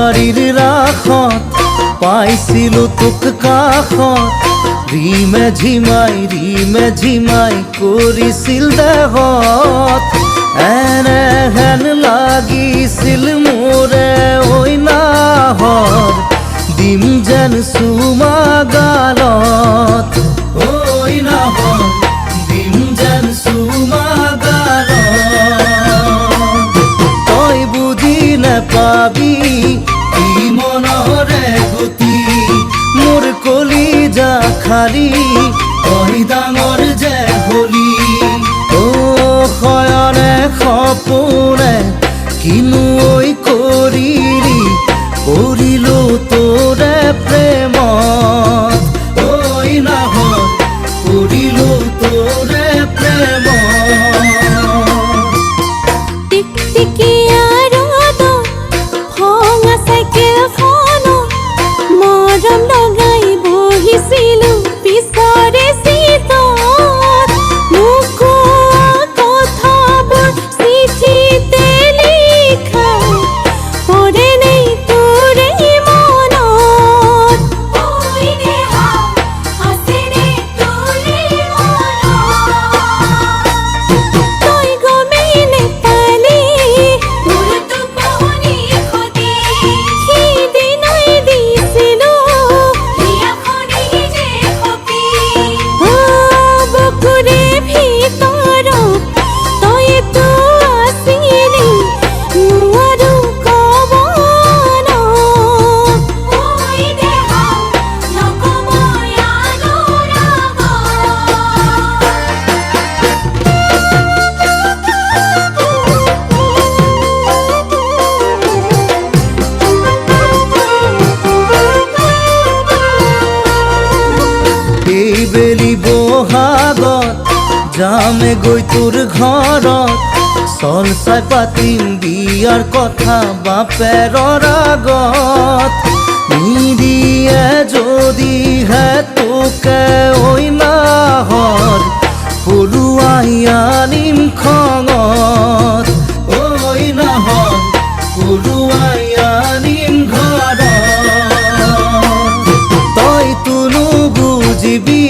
বাৰীৰ ৰাসত পাইছিলোঁ তোক কাষত ৰিমে ঝিমাই কৰিছিল দেহত এনেহেন লাগিছিল মোৰে ঐ নাহৰ দিম যেন চুমা গালত ঐ নাহৰ দিম যেন চুমা গালত তই বুজি নেপাবি কি মনৰে গতি মোৰ কলিজা খালি তই ডাঙৰ যে হলি ও শয়নে সপোনে কিনো ঐ কৰিলো তোৰে প্ৰেমত ঐ নাহৰ কৰিলো তোৰে প্ৰেমত টিকটিকিয়া ৰ'দত ভঙা চাইকেলখনত মৰম লগাই বহিছিলোঁ পিছৰে চিটত মোক কোৱা কথাবোৰ চিঠিতে লিখা পঢ়ে নেই তোৰে মনত ঐ দেহা আছেনে তোৰে মনত তই গমেই নেপালি মোৰ টোপনি ক্ষতি সিদিনাই দিছিলোঁ হিয়াখনি যে সপি বুকুৰে ভিতৰত তইতো আছিলি নোৱাৰো ক'ব ন ঐ দেহা নক'বই অনুৰাগত এইবেলি বহাগত যামে গৈ তোৰ ঘৰত চল চাই পাতিম বিয়াৰ কথা বাপেৰৰ আগত নিদিয়ে যদিহে তোকে ঐ নাহৰ পলুৱাই আনিম খঙত ঐ নাহৰ পলুৱাই আনিম ঘৰত তই তোনো বুজিবি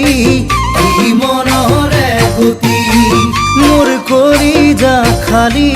কি মনৰে গতি মোৰ কলিজা খালি